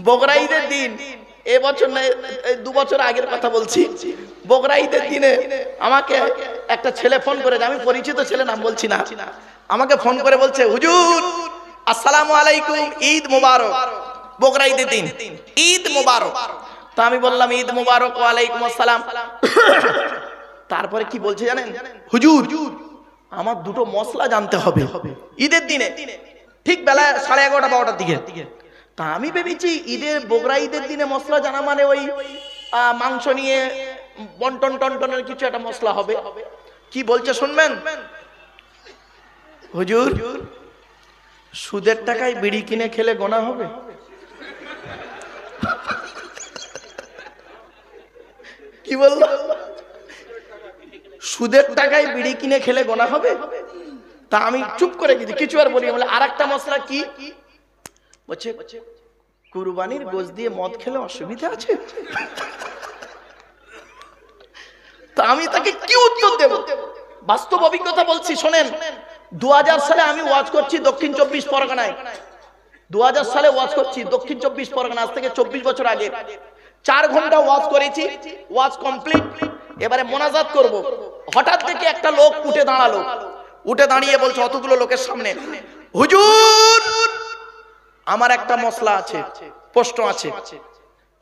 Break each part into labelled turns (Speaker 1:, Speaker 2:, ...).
Speaker 1: বকরা ঈদের দিন, এবছর না 2 বছর আগের কথা বলছি, বকরা ঈদের দিনে আমাকে একটা ছেলে ফোন করে, আমি পরিচিত ছেলে, নাম বলছি না, আমাকে ফোন করে বলছে, হুজুর আসসালামু আলাইকুম, ঈদ মুবারক। বকরা ঈদের দিন, ঈদ মুবারক। তো আমি বললাম ঈদ মুবারক, ওয়ালাইকুম আসসালাম। তারপরে কি বলছে জানেন, হুজুর আমার 2টো মশলা জানতে হবে ঈদের দিনে, ঠিক বেলা 11:30 12টার দিকে। তা আমি ভেবেছি ঈদের, বকরা ঈদের দিনে মশলা জানা মানে ওই মাংস নিয়ে বন্টন টন্টনের কিছু একটা মশলা হবে। কি বলছে শুনবেন, হুজুর সুদের টাকায় বিড়ি কিনে খেলে গোনা হবে। কি বললো, সুদের টাকায় বিড়ি কিনে খেলে গোনা হবে? তা আমি চুপ করে গেছি, কিছু আর বলি। বলে আর একটা মশলা কি? বলছে কুরবানির গোশত দিয়ে মদ খেলে অসুবিধা আছে। তা আমি তাকে কি উত্তর দেব? বাস্তব অভিজ্ঞতা বলছি শোনেন। 2000 সালে আমি ওয়াজ করছি দক্ষিণ 24 পরগনায়। 2000 সালে ওয়াজ করছি দক্ষিণ 24 পরগনা, আজ থেকে 24 বছর আগে। 4 ঘন্টা ওয়াজ করেছি, ওয়াজ কমপ্লিট। এবারে মোনাজাত করব। হঠাৎ থেকে একটা লোক উঠে দাঁড়ালো, উঠে দাঁড়িয়ে বলছে অতগুলো লোকের সামনে, হুজুর আমার একটা মশলা আছে, প্রশ্ন আছে।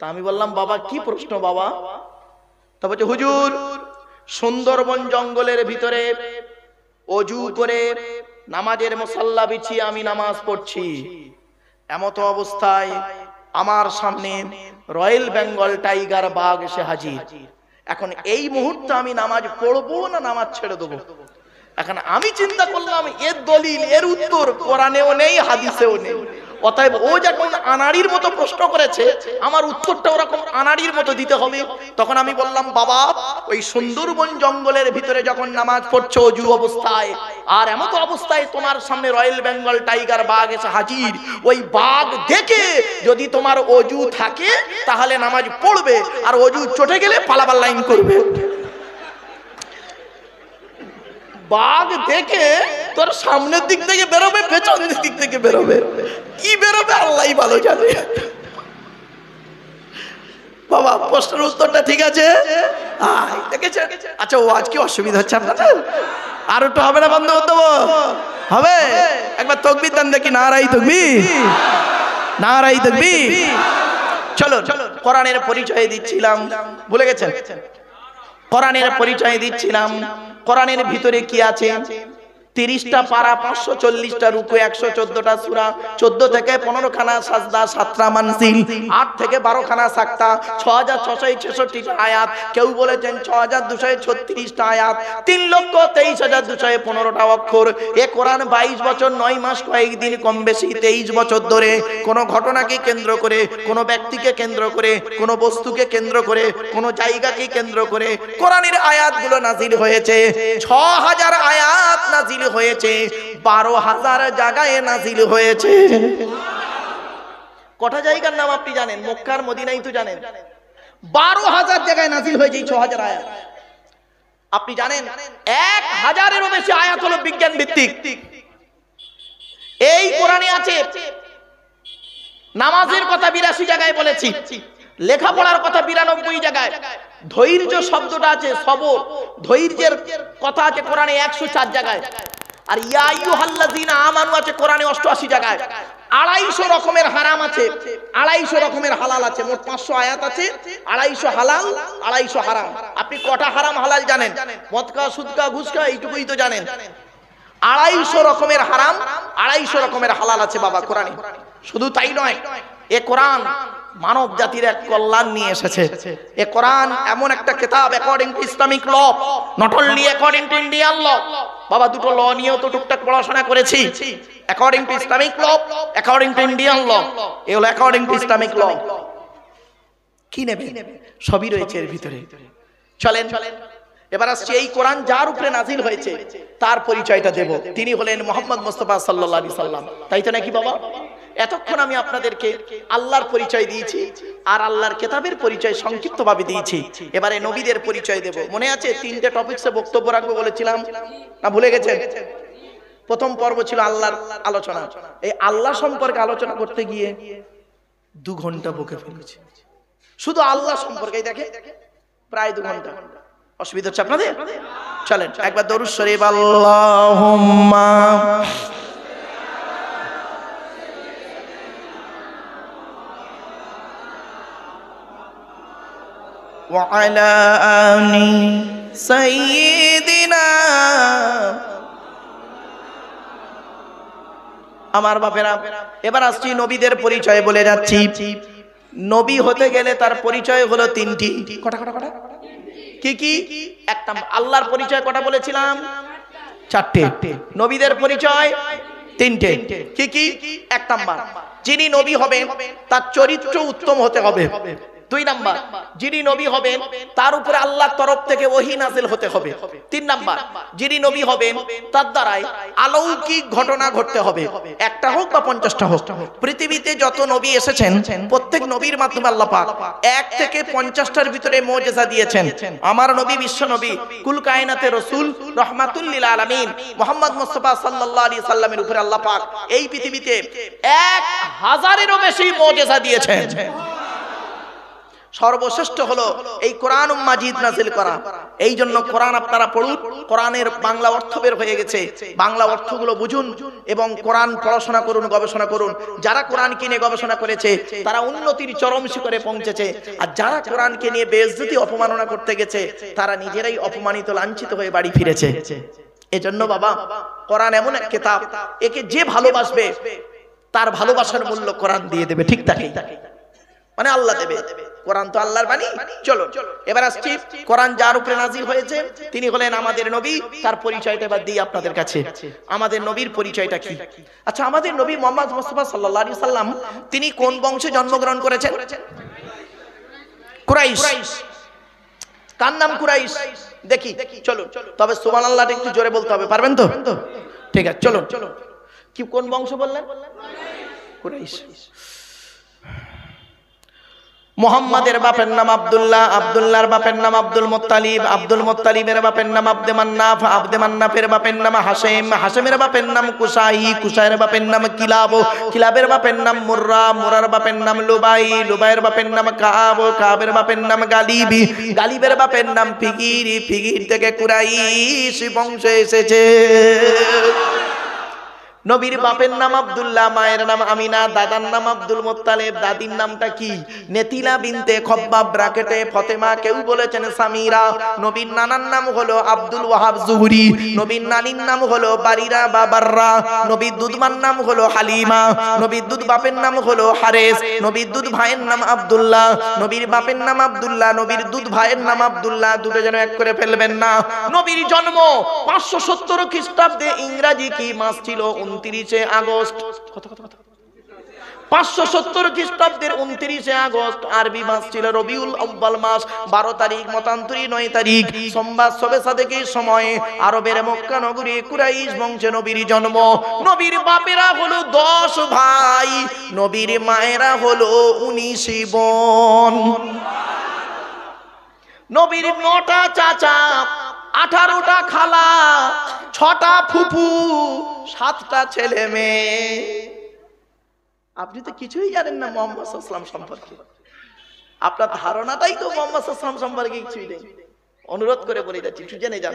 Speaker 1: তা আমি বললাম বাবা কি প্রশ্ন বাবা? তা বলছে হুজুর সুন্দরবন জঙ্গলের ভিতরে অজু করে নামাজের মুসাল্লা বিছিয়ে আমি নামাজ পড়ছি, এমতো অবস্থায় আমার সামনে রয়্যাল বেঙ্গল টাইগার বাঘ এসে হাজির। এখন এই মুহূর্তে আমি নামাজ পড়বো না নামাজ ছেড়ে দেবো? এখন আমি চিন্তা করলাম এর দলিল, এর উত্তর কোরআনেও নেই, হাদিসেও নেই। অতএব ও যখন আনাড়ির মতো প্রশ্ন করেছে, আমার উত্তরটা ওরকম আনাড়ির মতো দিতে হবে। তখন আমি বললাম বাবা ওই সুন্দরবন জঙ্গলের ভিতরে যখন নামাজ পড়ছো অজু অবস্থায়, আর এমতো অবস্থায় তোমার সামনে রয়্যাল বেঙ্গল টাইগার বাঘ এসে হাজির, ওই বাঘ দেখে যদি তোমার অজু থাকে তাহলে নামাজ পড়বে, আর অজু চটে গেলে পালাবার লাইন করবে। বাঘ দেখে তোর সামনের দিক থেকে বেরোবে, পেছনের দিক থেকে বেরোবে, কি বেরোবে আল্লাহই ভালো জানে। বাবা প্রশ্নের উত্তরটা ঠিক আছে? দেখেছেন? আচ্ছা ও আজ কি অসুবিধা হচ্ছে আপনাদের? আর একটু হবে না বন্ধ করতে হবে? একবার তাকবীর দেন দেখি, নারাই তাকবীর, নারাই তাকবীর। চলো কোরআনের পরিচয় দিচ্ছিলাম, ভুলে গেছেন? কোরআনের পরিচয় দিচ্ছিলাম। কোরআনের ভিতরে কি আছে? 30টা পারা, 540টা রুকু, 114টা সূরা, 14 থেকে 15 খানা সাজদা, 7টা মানজিল, 8 থেকে 12 খানা সাক্তা, 6666টা আয়াত, কেউ বলেছেন 6236টা আয়াত, 3,23,215টা অক্ষর। এ কোরআন 22 বছর 9 মাস কয়েকদিন কম বেশি 23 বছর ধরে কোন ঘটনাকে কেন্দ্র করে, কোন ব্যক্তিকে কেন্দ্র করে, কোন বস্তুকে কেন্দ্র করে, কোন জায়গাকে কেন্দ্র করে কোরআনের আয়াতগুলো নাজিল হয়েছে। 6000 আয়াত নাজিল হয়েছে, 12,000 জায়গায় নাজিল হয়েছে। কটা জায়গার নাম আপনি জানেন? মক্কার মদিনাই তো জানেন। 12,000 জায়গায় নাজিল হয়েছে 6000 আয়াত। আপনি জানেন 1000-এরও বেশি আয়াত হলো বিজ্ঞান ভিত্তিক। এই কোরআনে আছে নামাজের কথা 82 জায়গায় বলেছি, লেখাপড়ার কথা 92 জায়গায়, ধৈর্য শব্দটা আছে, সবর, ধৈর্যের কথা আছে কোরআনে 104 জায়গায়, আর ইয়া আইয়ুহাল্লাযীনা আমানু আছে কোরআনে 88 জায়গায়। 250 রকমের হারাম আছে, 250 রকমের হালাল আছে। মোট 500 আয়াত আছে, 250 হালাল, 250 হারাম। আপনি কটা হারাম হালাল জানেন? মদ খাওয়া, সুদ খাওয়া, ঘুষ খাওয়া, এইটুকুই তো জানেন। 250 রকমের হারাম, 250 রকমের হালাল আছে বাবা কোরআনে। শুধু তাই নয়, এ কোরআন মানব জাতির এক কল্যাণ নিয়ে এসেছে। এ কোরআন এমন একটা কিতাব, according to Islamic law, not only according to Indian law. বাবা দুটো ল নিয়েও তো টুকটাক পড়াশোনা করেছি। According to Islamic law, according to Indian law. এ হলো অ্যাকর্ডিং টু ইসলামিক ল। কি নেবে? সবই রয়েছে এর ভিতরে। চলেন এবার আসছে এই কোরআন যার উপরে নাজিল হয়েছে তার পরিচয়টা দেব। তিনি হলেন মুহাম্মদ মুস্তাফা সাল্লাল্লাহু আলাইহি সাল্লাম। তাই তো নাকি বাবা? এতক্ষণ আমি আপনাদেরকে আল্লাহর পরিচয় দিয়েছি আর আল্লাহর কিতাবের পরিচয় সংক্ষিপ্তভাবে দিয়েছি। এবারে নবীদের পরিচয় দেব। মনে আছে 3টে টপিকসে বক্তব্য রাখবো বলেছিলাম, না ভুলে গেছেন? প্রথম পর্ব ছিল আল্লাহর আলোচনা। এই আল্লাহ সম্পর্কে আলোচনা করতে গিয়ে 2 ঘন্টা বকে ফেলেছি শুধু আল্লাহ সম্পর্কে। দেখে প্রায় 2 ঘন্টা। অসুবিধা হচ্ছে আপনাদের? চলেন একবার দরুদ শরীফ আল্লাহুম্মা ওয়া আলা আলি সাইয়্যিদিনা। আমার বাপেরা, এবার আসছি নবীদের পরিচয় বলে যাচ্ছি। নবী হতে গেলে তার পরিচয় হলো 3টি। কটা কটা কটা কি কি? একটা আল্লাহর পরিচয় কটা বলেছিলাম? 4টে। নবীদের পরিচয় 3টে। কি কি? 1 নাম্বার, যিনি নবী হবেন তার চরিত্র উত্তম হতে হবে। 2 নাম্বার, যিনি নবী হবেন তার উপরে আল্লাহর তরফ থেকে ওহী নাযিল হতে হবে। 3 নাম্বার, যিনি নবী হবেন তার দ্বারাই অলৌকিক ঘটনা ঘটতে হবে, একটা হোক বা 50টা হোক। পৃথিবীতে যত নবী এসেছেন প্রত্যেক নবীর মাধ্যমে আল্লাহ পাক 1 থেকে 50টার ভিতরে মুজিজা দিয়েছেন। আমার নবী বিশ্ব নবী, কুল কায়নাতে রাসূল, রাহমাতুল লিল আলামিন মুহাম্মদ মুস্তাফা সাল্লাল্লাহু আলাইহি সাল্লামের উপরে আল্লাহ পাক এই পৃথিবীতে 1000-এরও বেশি মুজিজা দিয়েছেন। সর্বশ্রেষ্ঠ হলো এই কোরআন মাজিদ নাযিল করা। এই জন্য কোরআন আপনারা পড়ুন, কোরআনের বাংলা অর্থ বের হয়ে গেছে, বাংলা অর্থগুলো বুঝুন এবং কোরআন পড়াশোনা করুন, গবেষণা করুন। যারা কোরআনকে নিয়ে গবেষণা করেছে তারা উন্নতির চরম শিখরে পৌঁছেছে, আর যারা কোরআনকে নিয়ে বেইজ্জতি অপমাননা করতে গেছে তারা নিজেরাই অপমানিত লাঞ্ছিত হয়ে বাড়ি ফিরেছে। এজন্য বাবা, কোরআন এমন এক কিতাব, একে যে ভালোবাসবে তার ভালোবাসার মূল্য কোরআন দিয়ে দেবে। ঠিক তাই, মানে আল্লাহ দেবে। কোরআন তো আল্লাহর বাণী। চলো এবার আসছি কোরআন যার উপরে নাযিল হয়েছে তিনি হলেন আমাদের নবী। তার পরিচয়টা এবার দিই আপনাদের কাছে। আমাদের নবীর পরিচয়টা কি? আচ্ছা, আমাদের নবী মুহাম্মদ মুস্তাফা সাল্লাল্লাহু আলাইহি সাল্লাম তিনি কোন বংশে জন্মগ্রহণ করেছেন? কুরাইশ। কার নাম কুরাইশ? দেখি চলো, তবে সুবহানাল্লাহটা একটু জোরে বলতে হবে, পারবেন তো? ঠিক আছে, চলো। কি কোন বংশ বললেন? কুরাইশ। মুহাম্মাদের বাপের নাম আব্দুল্লাহ, আব্দুল্লাহর বাপের নাম আব্দুল মুত্তালিব, আব্দুল মুত্তালিবের বাপের নাম আব্দে মান্নাফ, আব্দে মান্নাফের বাপের নাম হাশেম, হাশেমের বাপের নাম কুসাই, কুসাইয়ের বাপের নাম কিলাব, কিলাবের বাপের নাম মুররা, মুরার বাপের নাম লুবাই, লুবাইয়ের বাপের নাম কাব, কাবের বাপের নাম গালিবি, গালিবের বাপের নাম ফিকির, ফিকির থেকে কুরাইশ বংশ এসেছে। নবীর বাপের নাম আব্দুল্লাহ, মায়ের নাম আমিনা, দাদার নাম আব্দুল মুত্তালিব, দাদির নামটা কি? নেতিলা বিনতে খব্বাব ব্র্যাকেটে ফতেমা, কেউ বলেছেন সামিরা। নবীর নানার নাম হলো আব্দুল ওয়াহাব জুহরি, নবীর নানির নাম হলো বারিরা বা বাররা, নবীর দুধমার নাম হলো হালিমা, নবীর দুধ বাপের নাম হলো হারেস, নবীর দুধ ভাইয়ের নাম আব্দুল্লাহ, নবীর বাপের নাম আব্দুল্লাহ, নবীর দুধ ভাইয়ের নাম আব্দুল্লাহ, দুটো যেন এক করে ফেলবেন না। নবীর জন্ম 570 খ্রিস্টাব্দে, ইংরেজি কি মাস ছিল? 29 আগস্ট। 570 খ্রিস্টাব্দের 29 আগস্ট, আরবি মাস ছিল রবিউল আউয়াল মাস, 12 তারিখ, মতান্তরী 9 তারিখ, সোমবার সবে সাদেকের সময়ে আরবের মক্কা নগরী কুরাইশ বংশে নবীর জন্ম। নবীর বাপেরা হলো 10 ভাই, নবীর মায়েরা হলো 19 বোন। নবীর 9টা চাচা, 18টা খালা, 6টা ফুফু, 7টা ছেলে মেয়ে। আপনি তো কিছুই জানেন না মুহাম্মদ সাল্লাল্লাহু আলাইহি ওয়াসাল্লাম সম্পর্কে। আপনার ধারণাটাই তো মুহাম্মদ সাল্লাল্লাহু আলাইহি ওয়াসাল্লাম সম্পর্কে কিছুই নেই। অনুরোধ করে বলে যাচ্ছি, একটু জেনে যান।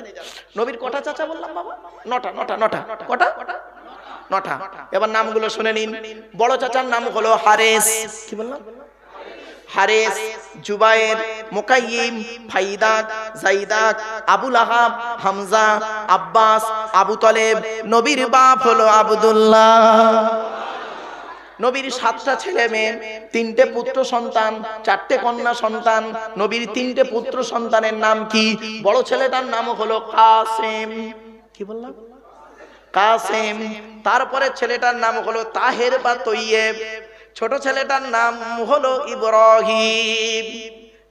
Speaker 1: নবীর কটা চাচা বললাম বাবা? 9টা। কটা? 9টা। এবার নামগুলো শুনে নিন। বড় চাচার নাম হলো হারেস। কি বললাম? হারেস, জুবায়ের, মুকাইয়িম, ফাইদাক, জাইদাক, আবুল আহাব, হামজা, আব্বাস, আবু তালেব। নবীর বাপ হলো আব্দুল্লাহ। নবীর 7টা ছেলে মেয়ে, 3টে পুত্র সন্তান, 4টে কন্যা সন্তান। নবীর 3টে পুত্র সন্তানের নাম কি? বড় ছেলেটার নাম হলো কাসেম। কি বললাম? কাসেম। তারপরে ছেলেটার নাম হলো তাহের বা তৈয়েব। ছোট ছেলেটার নাম হলো ইব্রাহিম।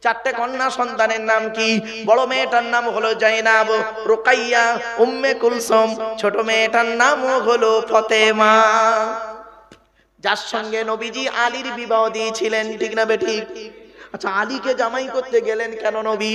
Speaker 1: 4টে কন্যা সন্তানের নাম কি? বড় মেয়েটার নাম হলো জাইনাব, রুকাইয়া, উম্মে কুলসুম। ছোট মেয়েটার নাম হলো ফতেমা, যার সঙ্গে নবীজি আলীর বিবাহ দিয়েছিলেন। ঠিক না বেঠিক? আচ্ছা, আলীকে জামাই করতে গেলেন কেন নবী?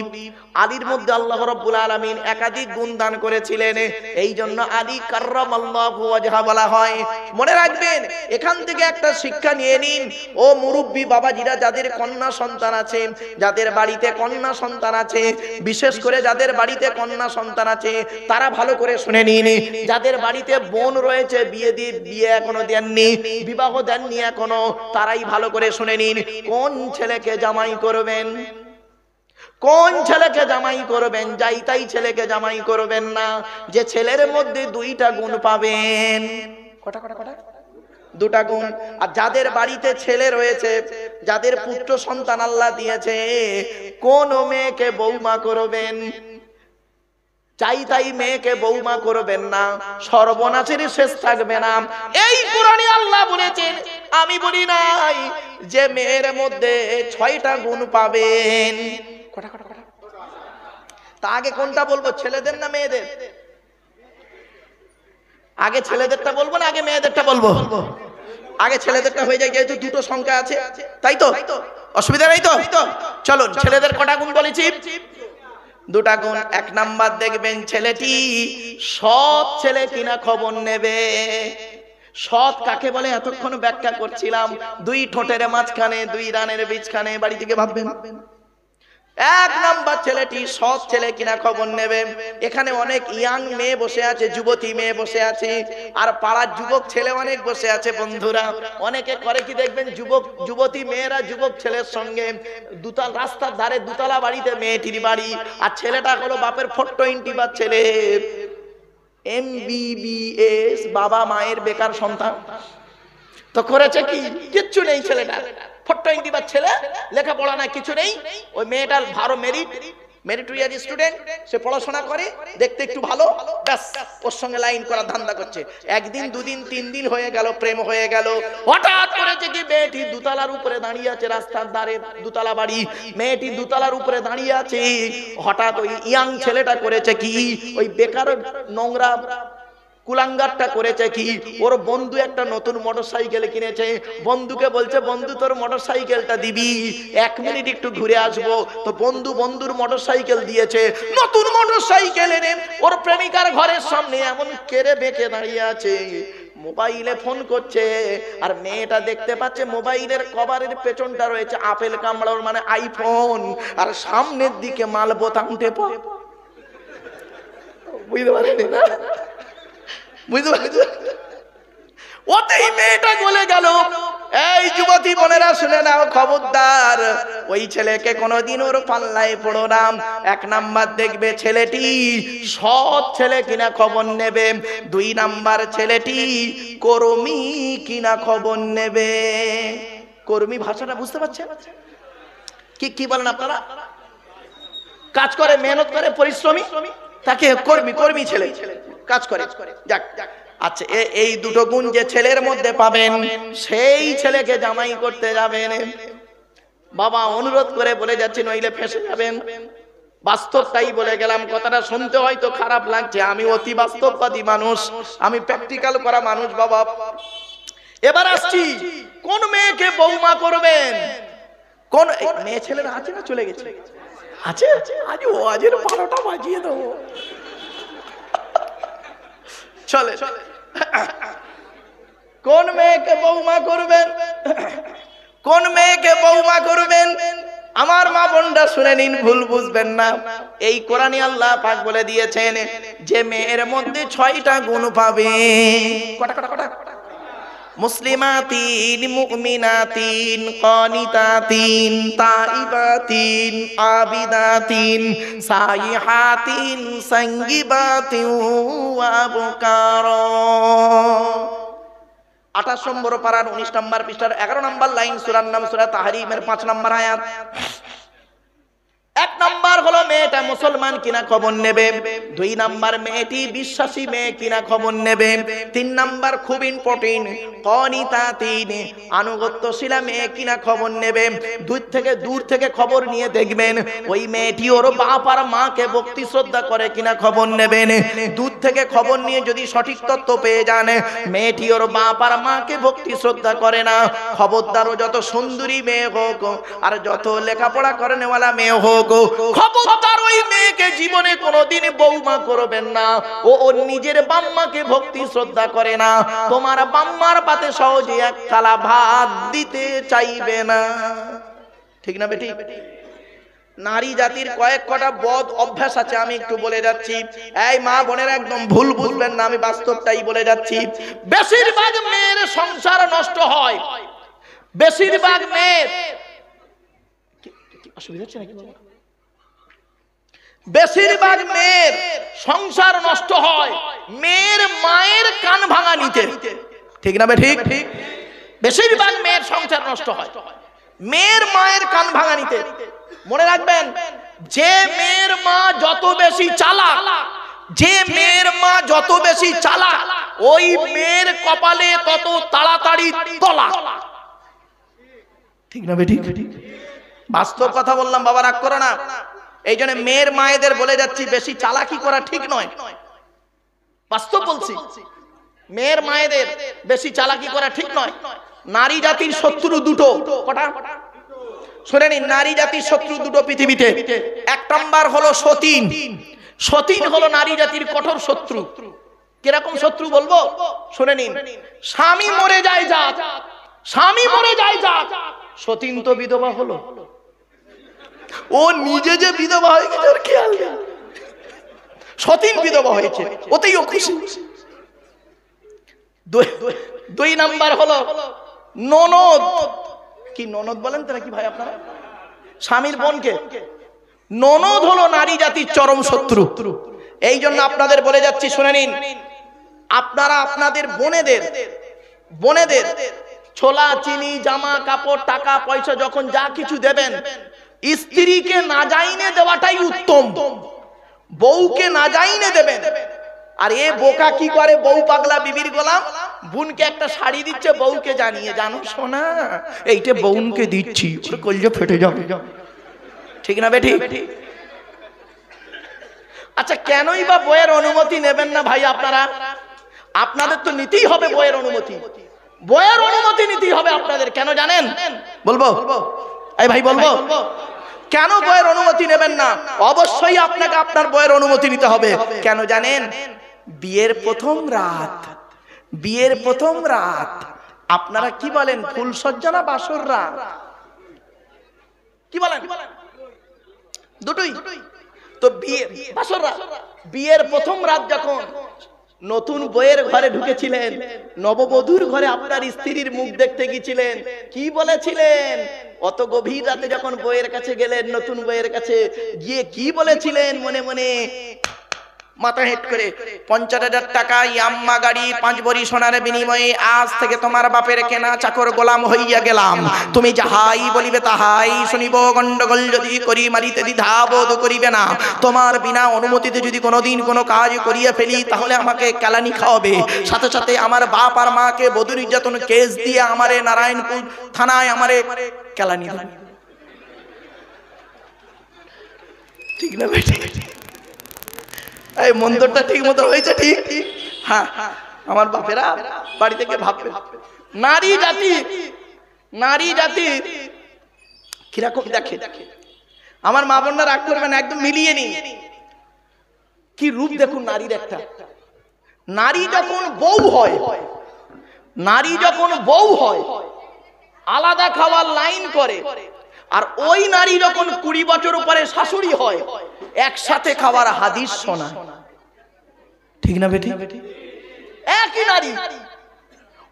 Speaker 1: আলীর মধ্যে আল্লাহ রাব্বুল আলামিন একাধিক গুণ দান করেছিলেন, এই জন্য আলী কাররামাল্লাহু ওয়াজহা বলা হয়। মনে রাখবেন, এখান থেকে একটা শিক্ষা নিয়ে নিন ও মুরব্বী বাবাজিরা, যাদের কন্যা সন্তান আছে, যাদের বাড়িতে কন্যা সন্তান আছে, বিশেষ করে যাদের বাড়িতে কন্যা সন্তান আছে তারা ভালো করে শুনে নিন। যাদের বাড়িতে বোন রয়েছে, বিয়ে এখনো দেননি, বিবাহ দেননি এখনো, তারাই ভালো করে শুনে নিন কোন ছেলেকে জামাই করবেন, কোন ছেলেকে জামাই করবেন। যাই তাই ছেলেকে জামাই করবেন না, যে ছেলের মধ্যে দুইটা গুণ পাবেন। কটা কটা কটা? দুটা গুণ। আর যাদের বাড়িতে ছেলে রয়েছে, যাদের পুত্র সন্তান আল্লাহ দিয়েছে, কোন মেয়েকে বৌমা করবেন, চাই তাই মেয়েকে বৌমা করবেন না, সর্বনাশের শেষ থাকবে না। এই কোরআনে আল্লাহ বলেছেন, আমি বলি নাই, যে মেয়ের মধ্যে 6টা গুণ পাবেন। কটা কটা কটা? তা আগে কোনটা বলবো, ছেলেদের না মেয়েদের? আগে ছেলেদেরটা বলবো না আগে মেয়েদেরটা বলবো? আগে ছেলেদেরটা হয়ে যায়, যেহেতু দুটো সংখ্যা আছে, তাই তো? অসুবিধা নেই তো? চলুন, ছেলেদের কটা গুণ বলেছি? 2টা গুণ। 1 নাম্বার দেখবেন, ছেলেটি সৎ ছেলে কিনা খবর নেবে। সৎ কাকে বলে এতক্ষণ ব্যাখ্যা করছিলাম, 2 ঠোঁটের মাঝখানে 2 রানের বীজখানে। বাড়ি থেকে ভাববেন, 1 নাম্বার ছেলেটি সৎ ছেলে কিনা খবর নেবে। এখানে অনেক ইয়াং মেয়ে বসে আছে, যুবতী মেয়ে বসে আছে, আর পাড়ার যুবক ছেলে অনেক বসে আছে। বন্ধুরা, অনেকে করে কি দেখবেন, যুবতী মেয়েরা যুবক ছেলের সঙ্গে রাস্তার ধারে 2তলা বাড়িতে মেয়েটির বাড়ি, আর ছেলেটা হলো বাপের 420 ছেলে, MBBS, বাবা মায়ের বেকার সন্তান। তো করেছে কি, কিচ্ছু নেই ছেলেটা, 420 ছেলে, লেখাপড়া না কিছু নেই। ওই মেয়েটার ভালো মেরিটোরিয়াস স্টুডেন্ট, সে পড়াশোনা করে, দেখতে একটু ভালো, ব্যাস ওর সঙ্গে লাইন করা ধান্দা করছে। 1 দিন 2 দিন 3 দিন হয়ে গেল, প্রেম হয়ে গেল। হঠাৎ করেছে কি, মেয়েটি 2তলার উপরে দাঁড়িয়ে আছে, রাস্তার ধারে 2তলা বাড়ি, মেয়েটি 2তলার উপরে দাঁড়িয়ে আছে। হঠাৎ ওই ইয়াং ছেলেটা করেছে কি, ওই বেকার নোংরা কুলাঙ্গারটা করেছে কি, ওর বন্ধু একটা নতুন মোটরসাইকেল কিনেছে, বন্ধুকে বলছে, বন্ধু তোর মোটরসাইকেলটা দিবি, 1 মিনিট একটু ঘুরে আসবো। তো বন্ধু বন্ধুর মোটরসাইকেল দিয়েছে, নতুন মোটরসাইকেল এনে ওর প্রেমিকার ঘরের সামনে এমন কেড়ে বেঁকে দাঁড়িয়ে আছে, মোবাইলে ফোন করছে। আর মেয়েটা দেখতে পাচ্ছে মোবাইলের কভারের পেছনটা রয়েছে আপেল কামড়ার, মানে আইফোন, আর সামনের দিকে মাল বোতাম টেপা। বুঝতে পারেনি না? ওতেই মেয়েটা গলে গেল। এই যুবতী বোনেরা শুনে নাও, খবরদার, ওই ছেলেকে কোনোদিন ওর পাল্লায় পড়ো না। 1 নাম্বার দেখবে ছেলেটি সৎ ছেলে কিনা খবর নেবে। 2 নাম্বার, ছেলেটি কর্মী কিনা খবর নেবে। কর্মী ভাষাটা বুঝতে পারছেন? কি বলেন আপনারা? কাজ করে, মেহনত করে, পরিশ্রমী, তাকে কর্মী ছেলে, কাজ করে। যাক, আচ্ছা, এই 2টো গুণ যে ছেলের মধ্যে পাবেন, সেই ছেলেকে জামাই করতে যাবেন। বাবা অনুরোধ করে বলে যাচ্ছে, নইলে ফেঁসে যাবেন। বাস্তবটাই বলে গেলাম। কথাটা শুনতে হয়তো খারাপ লাগছে, আমি অতি বাস্তববাদী মানুষ, আমি প্র্যাকটিক্যাল করা মানুষ। বাবা, এবার আসছি, কোন মেয়েকে বৌমা করবেন? কোন মেয়ে ছেলেরা আছে না চলে গেছে? আছে। আজ ওয়াজের 12টা বাজিয়ে দেবো। চলে, কোন মেয়েকে বৌমা করবেন? কোন মেয়েকে বৌমা করবেন? আমার মা বোনরা শুনে নিন, ভুল বুঝবেন না। এই কোরআনে আল্লাহ পাক বলে দিয়েছেন যে মেয়ের মধ্যে 6টা গুণ পাবে। কটা কটা কটা? মুসলিমাতিন, মুমিনাতিন, কানিতাতিন, তাইবাতিন, আবিদাতিন, সাইহাতিন, সঙ্গীবাতিন ওয়া আবকারা। 28 নম্বর পারার 19 নম্বর পৃষ্ঠার 11 নম্বর লাইন, সূরার নাম সূরা তাহরিমের 5 নম্বর আয়াত। 1 নম্বর নাম্বার হলো মেয়েটা মুসলমান কিনা খবর নেবে, 2 নাম্বার মেয়েটি বিশ্বাসী মেয়ে কিনা খবর নেবে, 3 নাম্বার খুব ইম্পর্টেন্ট কনিতাতিন আনুগত্যশীলা মেয়ে কিনা খবর নেবে। দূর থেকে খবর নিয়ে দেখবেন ওই মেয়েটি ওর বাপ আর মাকে ভক্তি শ্রদ্ধা করে কিনা খবর নেবেন। দূর থেকে খবর নিয়ে যদি সঠিক তথ্য পেয়ে যান মেয়েটি ওর বাপ আর মাকে ভক্তি শ্রদ্ধা করে না, খবরদার ও যত সুন্দরী মেয়ে হোক আর যত লেখাপড়া করেনেওয়ালা মেয়ে হোক, খবরদার ওই মেয়েকে জীবনে কোনোদিন বৌমা করবেন না। ও ওর নিজের বাম্মাকে ভক্তি শ্রদ্ধা করে না, তোমার বাম্মার পাতে সহজে এক থালা ভাত দিতে চাইবে না। ঠিক না বেটি? নারী জাতির কয়েকটা বদ অভ্যাস আছে, আমি একটু বলে যাচ্ছি। এই মা বোনের একদম ভুল বুঝবেন না, আমি বাস্তবটাই বলে যাচ্ছি। বেশিরভাগ মেয়ের সংসার নষ্ট হয়, বেশিরভাগ মেয়ের অসুবিধা হচ্ছে নাকি? বেশিরভাগ মেয়ের সংসার নষ্ট হয় মেয়ের মায়ের কান ভাঙা নিতে। ঠিক না বেঠিক? বেশিরভাগ মেয়ের সংসার নষ্ট হয় মেয়ের মায়ের কান ভাঙা নিতে। মনে রাখবেন, যে মেয়ের মা যত বেশি চালাক, যে মেয়ের মা যত বেশি চালাক, ওই মেয়ের কপালে তত তাড়াতাড়ি তলা। ঠিক না বেঠিক? বাস্তব কথা বললাম, বাবা রাগ করো না। এই জন্য মেয়ের মায়েদের বলে যাচ্ছি বেশি চালাকি করা ঠিক নয়, বাস্তব বলছি। মেয়ের মায়েদের বেশি চালাকি করা ঠিক নয়। নারী জাতির শত্রু দুটো, কটা শুনে নিন। নারী জাতির শত্রু দুটো পৃথিবীতে। 1 নাম্বার হলো সতীন। সতীন হলো নারী জাতির কঠোর শত্রু। কিরকম শত্রু বলবো শুনে নিন। স্বামী মরে যায় যাক, স্বামী মরে যায় যাক, সতীন তো বিধবা হলো, ও নিজে যে বিধবা হয়ে গেছে ওর খেয়াল নেই। সতীন বিধবা হয়েছে, ওতেই ও খুশি। 2 নাম্বার হলো ননদ। কি ননদ বলেন তো নাকি ভাই আপনারা? স্বামীর বোনকে ননদ হলো নারী জাতির চরম শত্রু। এই জন্য আপনাদের বলে যাচ্ছি শুনে নিন, আপনারা আপনাদের বোনেদের ছোলা চিনি জামা কাপড় টাকা পয়সা যখন যা কিছু দেবেন, স্ত্রীকে না জাইনে দেওয়াটাই উত্তম, বউকে না জাইনে দেবেন। আর এ বোকা কি করে, বউ পাগলা বিবির গোলাম, বোনকে একটা শাড়ি দিচ্ছে বউকে জানিয়ে, জানো সোনা এইটা বোনকে দিচ্ছি, ওর কলজে ফেটে যাবে। ঠিক না বেটি? আচ্ছা কেনই বা বইয়ের অনুমতি নেবেন না ভাই আপনারা? আপনাদের তো নিতেই হবে বইয়ের অনুমতি, বইয়ের অনুমতি নিতেই হবে আপনাদের। কেন জানেন? বলবো এই ভাই বলবো কেন বইয়ের অনুমতি নেবেন না? অবশ্যই আপনাকে আপনার বইয়ের অনুমতি নিতে হবে। কেন জানেন? বিয়ের প্রথম রাত আপনারা কি বলেন, ফুলসজ্জা না বাসর রাত? কি বলেন? দুটোই তো। বাসর রাত, বিয়ের প্রথম রাত যখন নতুন বইয়ের ঘরে ঢুকেছিলেন, নববধূর ঘরে আপনার স্ত্রীর মুখ দেখতে গিয়েছিলেন, কি বলেছিলেন? অত গভীর রাতে যখন বইয়ের কাছে গেলেন, নতুন বইয়ের কাছে গিয়ে কি বলেছিলেন মনে মনে? মাথা হেট করে 50,000 টাকা ইয়াম্মা গাড়ি 5 ভরি সোনার বিনিময়ে আজ থেকে তোমার বাপের কেনা চাকর গোলাম হইয়া গেলাম, তুমি যাহাই বলিবে তাহাই শুনিব, গন্ডগোল যদি করি মারিতে দ্বিধাবোধ করিবে না, তোমার বিনা অনুমতিতে যদি কোনোদিন কোনো কাজ করিয়া ফেলি তাহলে আমাকে কালানি খাওয়াবে, সাথে সাথে আমার বাপ আর মাকে বধূ নির্যাতন কেস দিয়ে আমারে নারায়ণপুর থানায় আমারে কালানি দেবে। ঠিক না বেটি? এই মন্দিরটা ঠিক মতো হয়েছে? ঠিক। হ্যাঁ, আমার বাপেরা বাড়ি থেকে ভাববে নারী জাতি কিরকম দেখে। আমার মা বোনরা রাগ করবেন, একদম মিলিয়ে নি কি রূপ দেখুন নারীর একটা। নারী যখন বউ হয় আলাদা খাওয়ার লাইন করে, আর ওই নারী যখন 20 বছর উপরে শাশুড়ি হয় একসাথে খাওয়ার হাদিস শোনা। ঠিক না বেটি? একই নারী,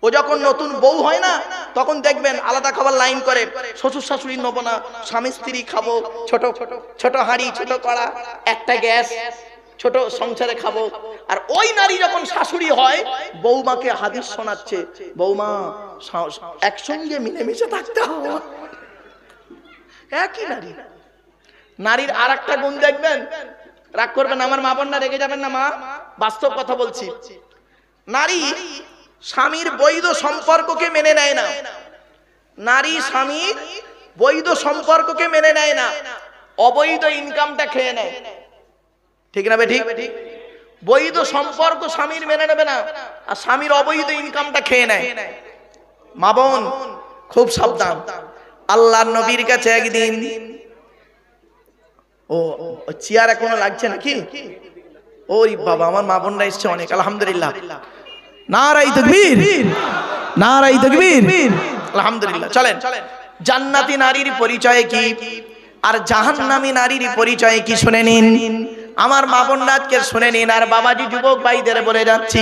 Speaker 1: ও যখন নতুন বউ হয় না তখন দেখবেন আলাদা খাবার লাইন করে, শ্বশুর শাশুড়ি নেব না, স্বামী স্ত্রী খাবো, ছোট ছোট হাঁড়ি ছোট কড়া একটা গ্যাস, ছোট সংসারে খাবো। আর ওই নারী যখন শাশুড়ি হয় বৌমাকে হাদিস শোনাচ্ছে, বৌমা একসঙ্গে মিলেমিশে থাকতে হবে। একই নারী। নারীর আর একটা গুণ দেখবেন, রাগ করবেন আমার মা বোন, না রেগে যাবেন না মা, বাস্তব কথা বলছি। নারী স্বামীর বৈধ সম্পর্ককে মেনে নেয় না, নারী স্বামীর বৈধ সম্পর্ককে মেনে নেয় না, অবৈধ ইনকামটা খেয়ে নেয়। ঠিক না বেঠিক? বৈধ সম্পর্ক স্বামীর মেনে নেবে না, আর স্বামীর অবৈধ ইনকামটা খেয়ে নেয়। মা বোন খুব সাবধান। আল্লাহর নবীর কাছে একদিন, ও চেয়ার এখনো লাগছে নাকি? ওই বাবা, আমার মা বোনরা এসছে অনেক, আলহামদুলিল্লাহ। নারাই তাকবীর, নারাই তাকবীর, আলহামদুলিল্লাহ। চলেন, জান্নাতি নারীর পরিচয় কি আর জাহান্নামী নারীর পরিচয় কি শুনে নিন। আমার মা বোনরা আজকে শুনে নিন। আর বাবাজি যুবক ভাইদের বলে যাচ্ছি,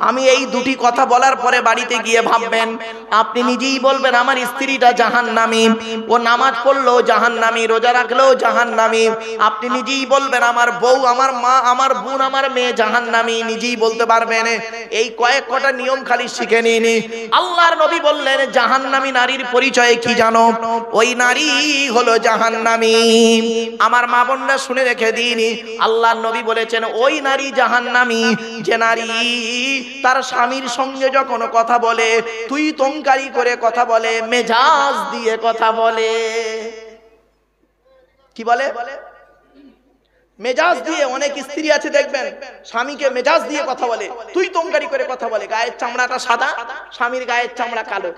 Speaker 1: আমি এই দুটি কথা বলার পরে বাড়িতে গিয়ে ভাববেন, আপনি নিজেই বলবেন আমার স্ত্রীটা জাহান্নামী, ও নামাজ পড়লেও জাহান্নামী, রোজা রাখলেও জাহান্নামী। আপনি নিজেই বলবেন আমার বউ, আমার মা, আমার বোন, আমার মেয়ে জাহান্নামী, নিজেই বলতে পারবেন। এই কয়েক কটা নিয়ম খালি শিখে নিন। আল্লাহর নবী বললেন জাহান্নামী নারীর পরিচয় কি জানো? ওই নারী হলো জাহান্নামী। আমার মা বোনরা শুনে রেখে দিন, আল্লাহর নবী বলেছেন ওই নারী জাহান্নামী যে নারী তার স্বামীর সঙ্গে যখন কথা বলে তুই তংকারি করে কথা বলে, মেজাজ দিয়ে কথা বলে। কি বলে? মেজাজ দিয়ে। অনেক স্ত্রী আছে দেখবেন স্বামীকে মেজাজ দিয়ে কথা বলে, তুই তংকারি করে কথা বলে। গায়ের চামড়াটা সাদা, স্বামীর গায়ের চামড়া কালো।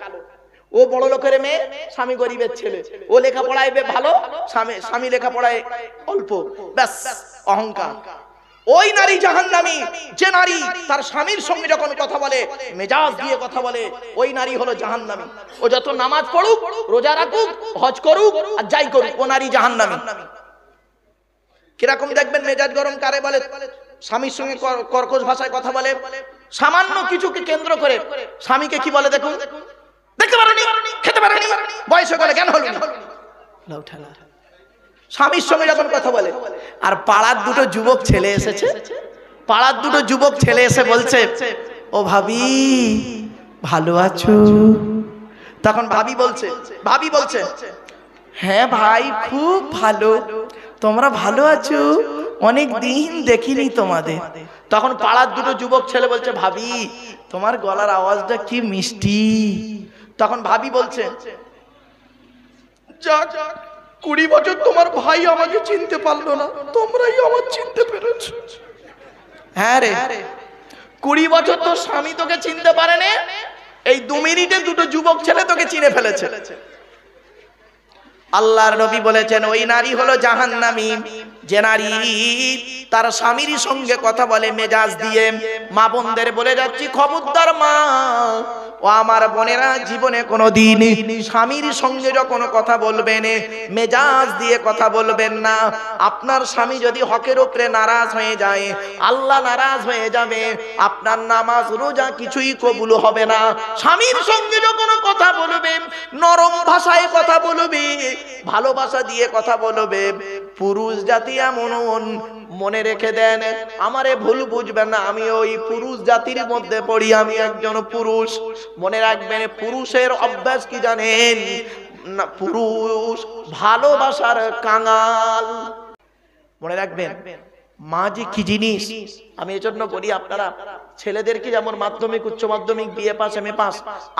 Speaker 1: ও বড় লোকের মেয়ে, স্বামী গরিবের ছেলে। ও লেখাপড়ায় ভালো, স্বামী লেখাপড়ায় অল্প, ব্যাস অহংকার। ওই নারী জাহান্নামী যে নারী তার স্বামীর সঙ্গে যখন কথা বলে মেজাজ দিয়ে কথা বলে, ওই নারী হলো জাহান্নামী। ও যত নামাজ পড়ুক, রোজা রাখুক, হজ করুক আর যাই করুক, ও নারী জাহান্নামী। কিরকম দেখবেন মেজাজ গরম কারে বলে? স্বামীর সঙ্গে কর্কশ ভাষায় কথা বলে। সামান্য কিছুকে কেন্দ্র করে স্বামীকে কি বলে দেখুন, দেখতে পারেনি, খেতে পারেনি, বয়স হয়ে গেলে জ্ঞান হলো না। স্বামীর সঙ্গে যখন কথা বলে। আর পাড়ার দুটো যুবক ছেলে এসেছে, পাড়ার দুটো যুবক ছেলে এসে বলছে, ও ভাবি ভালো আছো? তখন ভাবি বলছে হ্যাঁ ভাই খুব ভালো, তোমরা ভালো আছো? অনেক দিন দেখিনি তোমাদের। তখন পাড়ার দুটো যুবক ছেলে বলছে ভাবি তোমার গলার আওয়াজটা কি মিষ্টি। তখন ভাবি বলছে, যাক 20 বছর তোমার ভাই আমাকে চিনতে পারলো না, তোমরাই আমার চিনতে পেরেছো। হ্যাঁ রে, 20 বছর তোর স্বামী তোকে চিনতে পারেনি, এই 2 মিনিটে দুটো যুবক ছেলে তোকে চিনে ফেলেছে। আল্লাহর নবী বলেছেন ওই নারী হলো জাহান্নামী যে নারী তার স্বামীর সঙ্গে কথা বলে মেজাজ দিয়ে। মা বোনদের বলে যাচ্ছি খবরদার মা ও আমার বোনেরা, জীবনে কোনোদিন স্বামীর সঙ্গে যখন কথা বলবেন মেজাজ দিয়ে কথা বলবেন না। আপনার স্বামী যদি হকের উপরে নারাজ হয়ে যায়, আল্লাহ নারাজ হয়ে যাবে, আপনার নামাজ রোজা কিছুই কবুল হবে না। স্বামীর সঙ্গে যখন কথা বলবে নরম ভাষায় কথা বলবে, ভালোবাসা দিয়ে কথা বলবে। পুরুষ জাতি এমন, মনে রেখে দেন, আমারে ভুল বুঝবেন না, আমি ওই পুরুষ জাতির মধ্যে পড়ি, আমি একজন পুরুষ। মনে রাখবেন পুরুষের অভ্যাস কি জানেন না? পুরুষ ভালোবাসার কাঙাল। মনে রাখবেন মা যে কি জিনিস। আমি এজন্য বলি আপনারা ছেলেদেরকে যেমন মাধ্যমিক, উচ্চ মাধ্যমিক, বিএ পাস, এমএ পাস,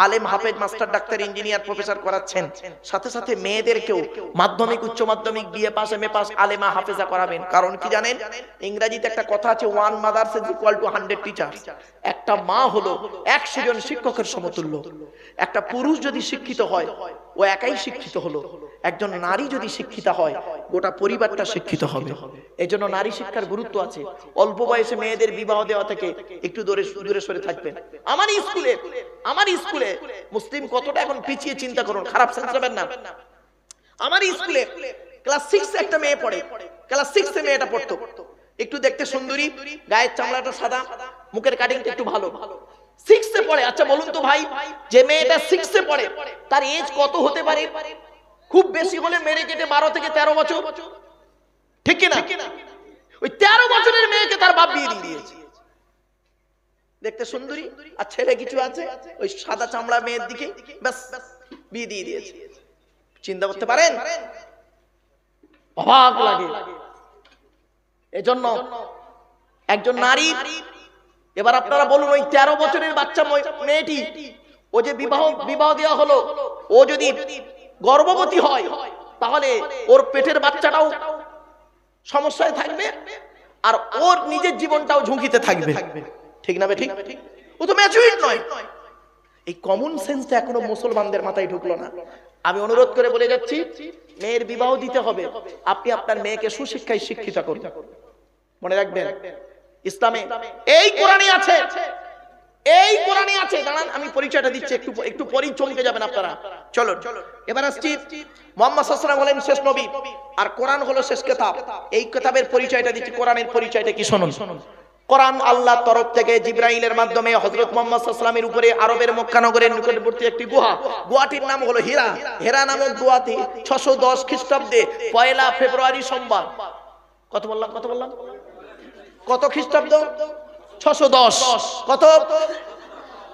Speaker 1: আলেম, হাফেজ, মাস্টার, ডাক্তার, ইঞ্জিনিয়ার, প্রফেসর করাচ্ছেন, সাথে সাথে মেয়েদেরকেও মাধ্যমিক, উচ্চ মাধ্যমিক, বিএ পাস, এমএ পাস, আলেমা, হাফেজা করাবেন। কারণ কি জানেন? ইংরেজিতে একটা কথা আছে, 1 mother is equal to 100 teachers। একটা মা হলো 100 জন শিক্ষকের সমতুল্য। একটা পুরুষ যদি শিক্ষিত হয় ও একাই শিক্ষিত হলো, একজন নারী যদি শিক্ষিত হয় গোটা পরিবারটা শিক্ষিত হবে। এজন্য নারী শিক্ষার গুরুত্ব আছে। অল্প বয়সে মেয়েদের বিবাহ দেওয়া থেকে একটু দূরে সরে থাকবেন। আমার স্কুলে মুসলিম কতটা এখন পিছিয়ে, চিন্তা করুন, খারাপ সেন্স নেবেন না। আমার স্কুলে ক্লাস 6 একটা মেয়ে পড়ে, ক্লাস 6 এ মেয়েটা পড়তো, একটু দেখতে সুন্দরী, গায়ের চামড়াটা সাদা, মুখের কাটিংটা একটু ভালো, 6 এ পড়ে। আচ্ছা বলুন তো ভাই, যে মেয়েটা 6 এ পড়ে তার এজ কত হতে পারে? খুব বেশি হলে মেরে কেটে 12 থেকে 13 বছর, ঠিক কি না? ওই 13 বছরের মেয়েকে তার বাপ বিয়ে দিয়ে দিয়েছে। দেখতে সুন্দরী আর ছেলে কিছু আছে, ওই সাদা চামড়া মেয়ের দিকে ব্যাস বিয়ে দিয়ে দিয়েছে। চিন্তা করতে পারেন? অবাক লাগে। এজন্য একজন নারী, এবার আপনারা বলুন, ওই 13 বছরের বাচ্চা মেয়েটি, ও যে বিবাহ দেওয়া হলো, ও যদি গর্ভবতী হয় তাহলে ওর পেটের বাচ্চাটাও সমস্যায় থাকবে, আর ওর নিজের জীবনটাও ঝুঁকিতে থাকবে। ঠিক না ঠিক? ও তো ম্যাচুরিট নয়। এই কমন সেন্সটা এখনো মুসলমানদের মাথায় ঢুকলো না। আমি অনুরোধ করে বলে যাচ্ছি, মেয়ের বিবাহ দিতে হবে, আপনি আপনার মেয়েকে সুশিক্ষায় শিক্ষিত করুন। মনে রাখবেন, ইসলামে এই কোরআনে আছে, এই কোরআনে আছে। দাঁড়ান, আমি পরিচয়টা দিচ্ছি, একটু পরেই চমকে যাবেন আপনারা। চলো এবার আসছি, মুহাম্মদ সাল্লাল্লাহু আলাইহি ওয়াসাল্লাম হলেন শেষ নবী, আর কোরআন হলো শেষ কিতাব। এই কিতাবের পরিচয়টা দিচ্ছি, কোরআনের পরিচয়টা কি শুনুন। কোরআন আল্লাহর তরফ থেকে জিবরাইলের মাধ্যমে হযরত মুহাম্মদ সাল্লাল্লাহু আলাইহি ওয়াসাল্লামের উপরে আরবের মক্কা নগরের নিকটবর্তী একটি গুহাটির নাম হলো হীরা। হীরা নামক গুহাতে 610 খ্রিস্টাব্দে 1 ফেব্রুয়ারি সোমবার, কত বললাম কত খ্রিস্টাব্দ? 610। কত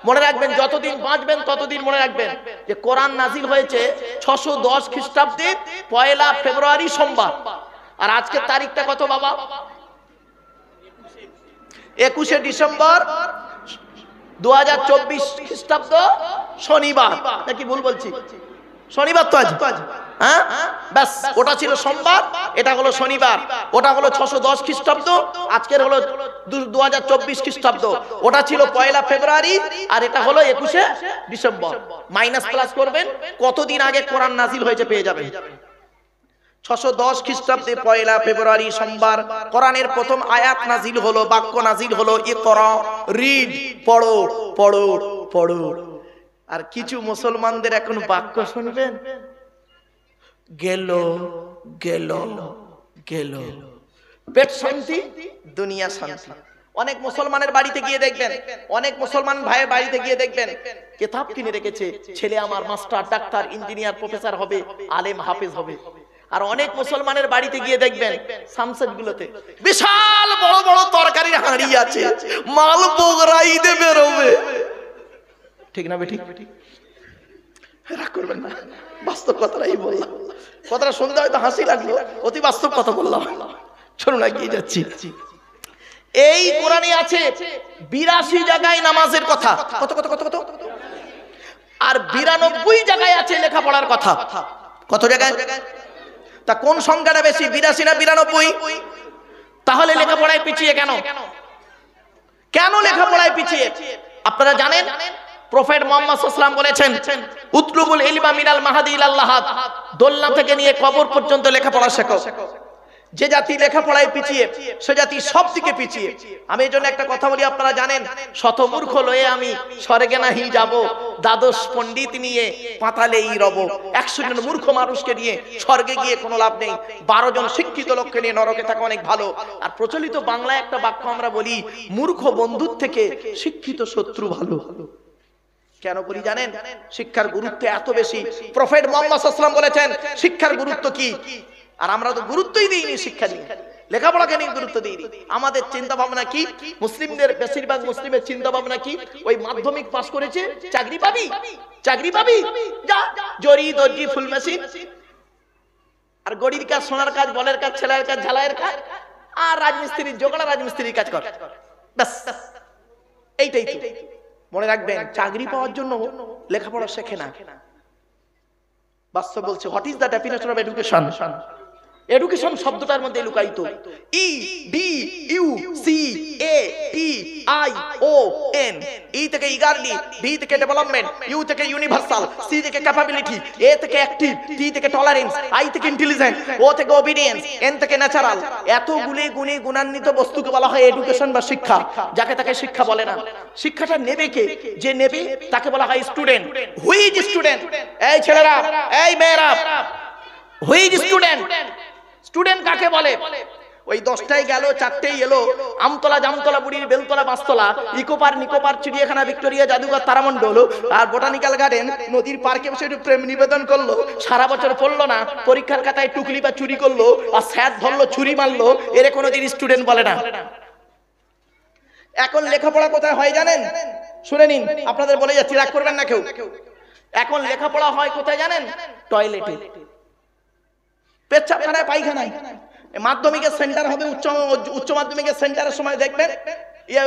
Speaker 1: মনে রাখবেন, যতদিন বাঁচবেন ততদিন মনে রাখবেন যে কোরআন নাজিল হয়েছে 610 খ্রিস্টাব্দে 1 ফেব্রুয়ারি সোমবার। আর আজকের তারিখটা কত বাবা? 21 ডিসেম্বর 2024 খ্রিস্টাব্দ, শনিবার। নাকি ভুল বলছি? শনিবার তো আজ, হ্যাঁ ব্যাস, ওটা ছিল সোমবার, এটা হলো শনিবার। ওটা হলো 610 খ্রিস্টাব্দ, আজকের হলো 2024 খ্রিস্টাব্দ। ওটা ছিল 1 ফেব্রুয়ারি, আর এটা হলো 21 ডিসেম্বর। মাইনাস প্লাস করবেন, কতদিন আগে কোরআন নাজিল হয়েছে পেয়ে যাবেন। 610 খ্রিস্টাব্দে 1 ফেব্রুয়ারি সোমবার কোরআনের প্রথম আয়াত নাজিল হলো, বাক্য নাজিল হলো, ইকরা, রিড, পড়ো পড়ো পড়ো। আর কিছু মুসলমানদের এখন বাক্য শুনবেন, গেল গেল গেল, পেট শান্তি দুনিয়া শান্তি। অনেক মুসলমানের বাড়িতে গিয়ে দেখবেন, অনেক মুসলমান ভাইয়ের বাড়িতে গিয়ে দেখবেন কিতাব কিনে রেখেছে, ছেলে আমার মাস্টার, ডাক্তার, ইঞ্জিনিয়ার, প্রফেসর হবে, আলেম হাফেজ হবে। আর অনেক মুসলমানের বাড়িতে গিয়ে দেখবেন সামসেট গুলোতে বিশাল বড় বড় তরকারির হাঁড়ি আছে, মাল বগরাই দিয়ে বেরোবে। ঠিক না ঠিক? রাগ করবেন না, বাস্তব কথাটাই বললাম। কথাটা শুনতে হয়তো হাসি লাগলো, অতি বাস্তব কথা বললাম। শুনুন, এগিয়ে যাচ্ছি। এই কোরআনে আছে 82 জায়গায় নামাজের কথা, কত কত কত কত, আর 92 জায়গায় আছে লেখাপড়ার কথা। কত জায়গায়? তা কোন সংখ্যাটা বেশি, 82 না 92? তাহলে লেখাপড়ায় পিছিয়ে কেন? কেন লেখাপড়ায় পিছিয়ে? আপনারা জানেন, প্রফেট মুহাম্মদ সাল্লাল্লাহু আলাইহি ওয়াসাল্লাম বলেছেন, উতলুবুল ইলমা মিনাল মাহাদি ইলাল লাহাদ, দোলনা থেকে নিয়ে কবর পর্যন্ত লেখাপড়া শেখো। যে জাতি লেখাপড়ায় পিছিয়ে, সে জাতি সব দিকে পিছিয়ে। আমি এজন্য একটা কথা বলি, আপনারা জানেন, শতমূর্খ লয়ে আমি স্বর্গে নাহি যাব, দ্বাদশ পণ্ডিত নিয়ে পাতালেই রব। 100 জন মূর্খ মানুষকে নিয়ে স্বর্গে গিয়ে কোনো লাভ নেই, 12 জন শিক্ষিত লোককে নিয়ে নরকে থাকা অনেক ভালো। আর প্রচলিত বাংলায় একটা বাক্য আমরা বলি, মূর্খ বন্ধুর থেকে শিক্ষিত শত্রু ভালো। কেন বলি জানেন? শিক্ষার গুরুত্ব এত বেশি। প্রফেট মুহাম্মদ সাল্লাল্লাহু আলাইহি ওয়াসাল্লাম বলেছেন শিক্ষার গুরুত্ব কি, আর আমরা তো গুরুত্বই দিইনি শিক্ষা নিয়ে, লেখাপড়াকে নিয়ে গুরুত্ব দিইনি। আমাদের চিন্তা ভাবনা কি? মুসলিমদের, বেশিরভাগ মুসলিমের চিন্তা ভাবনা কি? ওই মাধ্যমিক পাস করেছে, চাকরি পাবি, চাকরি পাবি, যা জরি দর্জি ফুল মেশিন, আর গড়ির কাজ, সোনার কাজ, বলের কাজ, ছেলের কাজ, ঝালাইয়ের কাজ, আর রাজমিস্ত্রির জোগাড়, রাজমিস্ত্রির কাজ কর, ব্যাস এইটাই তো। মনে রাখবেন, চাকরি পাওয়ার জন্য লেখাপড়া শেখে না। বাস্তব বলছে, what is the definition of education? Education শব্দটার মধ্যে লুকায়িত E D U C A T I O N. E থেকে ইগারলি, বি থেকে ডেভেলপমেন্ট, ইউ থেকে ইউনিভার্সাল, সি থেকে ক্যাপাবিলিটি, এ থেকে অ্যাক্টিভ, টি থেকে টলারেন্স, আই থেকে ইন্টেলিজেন্ট, ও থেকে ওবিডিয়েন্স, এন থেকে ন্যাচারাল। এতগুলি গুণে গুণান্বিত বস্তুকে বলা হয় এডুকেশন বা শিক্ষা। যাকে তাকে শিক্ষা বলে না। শিক্ষাটা নেবে কে? যে নেবে তাকে বলা হয় স্টুডেন্ট। Hui is student? এই ছেলেরা, এই মেয়েরা, হুই ইজ স্টুডেন্ট? স্টুডেন্ট কাকে বলে? ওই 10টায় গেল, 4টেই এলো, আমতলা, জামতলা, বুড়ির বেলতলা, বাসতলা, ইকোপার, নিকোপার, চিড়িয়াখানা, ভিক্টোরিয়া, জাদুঘর, তারামণ্ডল আর বোটানিক্যাল গার্ডেন, নদীর পার্কে বসে একটু প্রেম নিবেদন করলো, সারা বছর পড়লো না, পরীক্ষার খাতায় টুকলি বা চুরি করলো, আর স্যার ধরলো, ছুরি মারলো, এর কোনোদিন স্টুডেন্ট বলে না। এখন লেখাপড়া কোথায় হয় জানেন? শুনে নিন, আপনাদের বলে যাচ্ছি, রাগ করবেন না কেউ। এখন লেখাপড়া হয় কোথায় জানেন? টয়লেটে। পেচ্ছাপখানায় পায়খানায়। মাধ্যমিকের সেন্টার হবে, উচ্চ মাধ্যমিকের সেন্টারের সময় দেখবেন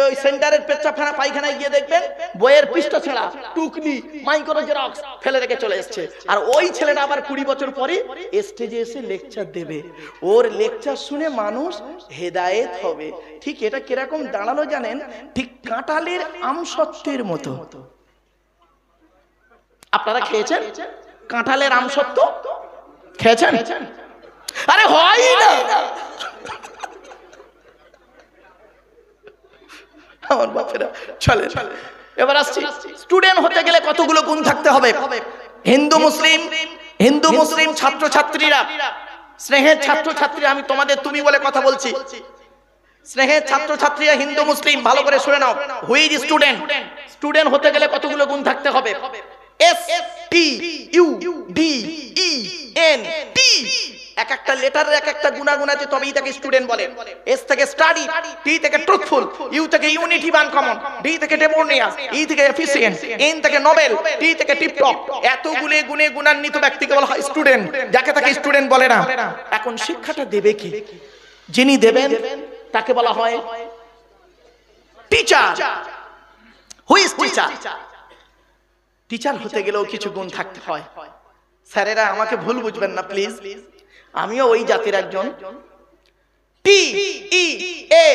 Speaker 1: ওই সেন্টারের পেচ্ছাপখানা পায়খানায় গিয়ে দেখবেন বইয়ের পৃষ্ঠা ছেঁড়া, টুকলি, মাইক্রো জেরক্স ফেলে রেখে চলে এসছে। আর ওই ছেলেটা আবার 20 বছর পরে স্টেজে এসে লেকচার দেবে, ওর লেকচার শুনে মানুষ হেদায়েত হবে। ঠিক এটা কিরকম দাঁড়ালো জানেন? ঠিক কাঁঠালের আমসত্ত্বের মতো। আপনারা খেয়েছেন কাঁঠালের আমসত্ত্ব? খেয়েছেন? আরে হয় না। আমার বাপেরা চলে। এবার আসছি, স্টুডেন্ট হতে গেলে কতগুলো গুণ থাকতে হবে। হিন্দু মুসলিম ছাত্র ছাত্রীরা, স্নেহের ছাত্র ছাত্রীরা, আমি তোমাদের তুমি বলে কথা বলছি, স্নেহের ছাত্র ছাত্রীরা হিন্দু মুসলিম ভালো করে শুনে নাও। Who is student? স্টুডেন্ট হতে গেলে কতগুলো গুণ থাকতে হবে? STUDENT। এক একটা লেটারের এক একটা গুণাগুণ আছে, তবেই তাকে স্টুডেন্ট বলে। এস থেকে স্টাডি, টি থেকে ট্রুথফুল, ইউ থেকে ইউনিটিভ আনকমন, ডি থেকে ডেমোনিয়াস, ই থেকে এফিসিয়েন্ট, এন থেকে নোবেল, টি থেকে টিপটপ। এতগুলো গুণে গুণান্বিত ব্যক্তিকে বলা হয় স্টুডেন্ট, যাকে তাকে স্টুডেন্ট বলে না। এখন শিক্ষাটা দেবে কি? যিনি দেবেন তাকে বলা হয় teacher. Who is teacher? Teacher হতে গেলেও কিছু গুণ থাকতে হয়। স্যারেরা আমাকে ভুল বুঝবেন না প্লিজ, আমিও ওই জাতির একজন। TEACHER,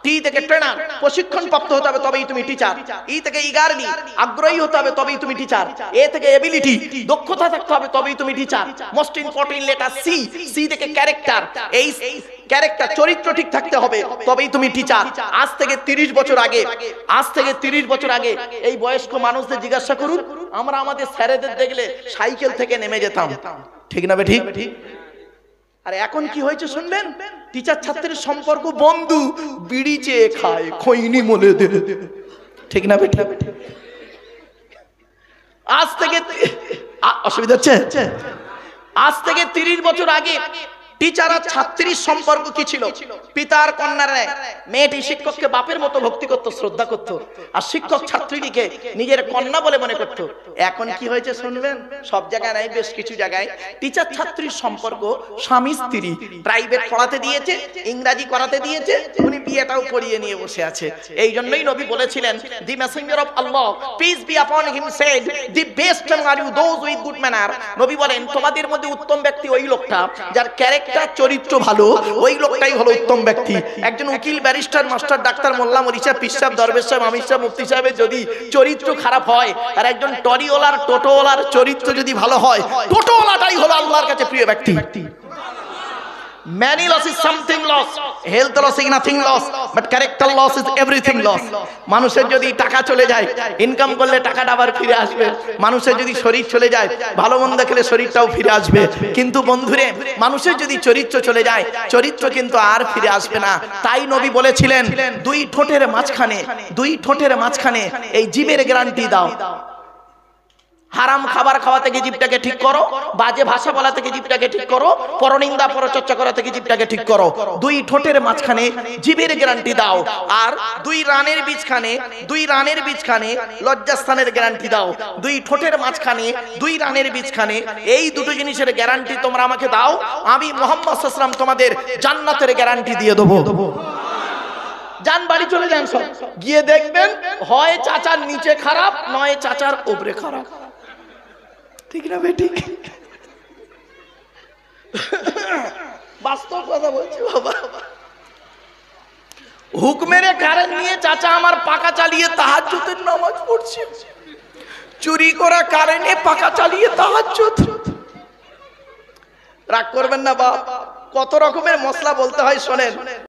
Speaker 1: টি থেকে ট্রেনার, প্রশিক্ষণ প্রাপ্ত হতে হবে তবেই তুমি টিচার। ই থেকে ইগারলি, আগ্রহী হতে হবে তবেই তুমি টিচার। এ থেকে এবিলিটি, দক্ষতা থাকতে হবে তবেই তুমি teacher. Most important letter C, C থেকে ক্যারেক্টার, এই ক্যারেক্টার চরিত্র ঠিক থাকতে হবে তবেই তুমি টিচার। আজ থেকে 30 বছর আগে এই বয়স্ক মানুষদের জিজ্ঞাসা করুন, আমরা আমাদের স্যারেদের দেখলে সাইকেল থেকে নেমে যেতাম, ঠিক না ঠিক? আর এখন কি হয়েছে শুনবেন? টিচার ছাত্রের সম্পর্ক বন্ধু, বিড়ি চেয়ে খায়, খৈনি মলে দে, ঠিক না বেটা? আজ থেকে অসুবিধা হচ্ছে? আজ থেকে 30 বছর আগে টিচার আর ছাত্রীর সম্পর্ক কি ছিল? পিতার কন্যার ন্যায়। মেয়েটি শিক্ষককে বাপের মতো ভক্তি করত, শ্রদ্ধা করত, আর শিক্ষক ছাত্রীটিকে নিজের কন্যা বলে মনে করত। এখন কি হয়েছে শুনবেন? সব জায়গায় নাই, বেশ কিছু জায়গায় টিচার ছাত্রীর সম্পর্ক স্বামী স্ত্রী। প্রাইভেট পড়াতে দিয়েছে, ইংরাজি করাতে দিয়েছে, উনি বিয়েটাও করিয়ে নিয়ে বসে আছে। এই জন্যই নবী বলেছিলেন, the messenger of Allah peace be upon him said, the best are you those with good manner. নবী বলেন, তোমাদের মধ্যে উত্তম ব্যক্তি ওই লোকটা যার ক্যারেক্টার, চরিত্র ভালো, ওই লোকটাই হলো উত্তম ব্যক্তি। একজন উকিল, ব্যারিস্টার, মাস্টার, ডাক্তার, মোল্লা, মরিচা, পীর সাহেব, দরবেশ সাহেব, আমির সাহেব, মুফতি সাহেবের যদি চরিত্র খারাপ হয়, আর একজন টরিওয়ালার, টোটোওয়ালার চরিত্র যদি ভালো হয়, টোটোওয়ালাটাই হলো আল্লাহর কাছে প্রিয় ব্যক্তি। Many loss is something lost, health loss is nothing lost, but character loss is everything lost. মানুষের যদি টাকা চলে যায়, ইনকাম করলে টাকাটা আবার ফিরে আসবে। মানুষের যদি শরীর চলে যায়, ভালো মন্দ খেলে শরীরটাও ফিরে আসবে। কিন্তু বন্ধুরে, মানুষের যদি চরিত্র চলে যায়, চরিত্র কিন্তু আর ফিরে আসবে না। তাই নবী বলেছিলেন, দুই ঠোঁটের মাঝখানে এই জিভের গ্যারান্টি দাও। হারাম খাবার খাওয়া থেকে জিভটাকে ঠিক করো, বাজে ভাষা বলা থেকে জিভটাকে ঠিক করো, পরনিন্দা পরচর্চা করা থেকে জিভটাকে ঠিক করো। দুই ঠোঁটের মাঝখানে জিভের গ্যারান্টি দাও, আর দুই রানের বীজখানে লজ্জাস্থানের গ্যারান্টি দাও। দুই ঠোঁটের মাঝখানে, দুই রানের বীজখানে, এই দুটো জিনিসের গ্যারান্টি তোমরা আমাকে দাও, আমি মুহাম্মদ সাল্লাল্লাহু আলাইহি ওয়াসাল্লাম তোমাদের জান্নাতের গ্যারান্টি দিয়ে দেবো। যান বাড়ি চলে যান, সব গিয়ে দেখবেন হয় চাচার নিচে খারাপ, নয় চাচার উপরে খারাপ, ঠিক না বেটি? বাস্তব কথা বলছি বাবা। হুকমের কারেন্ট নিয়ে চাচা আমার পাকা চালিয়ে তাহাজ্জুদের নামাজ পড়ছে, চুরি করা কারেন্টে পাকা চালিয়ে তাহাজ্জুদ। রাগ করবেন না বাপ, কত রকমের মশলা বলতে হয় শোনেন।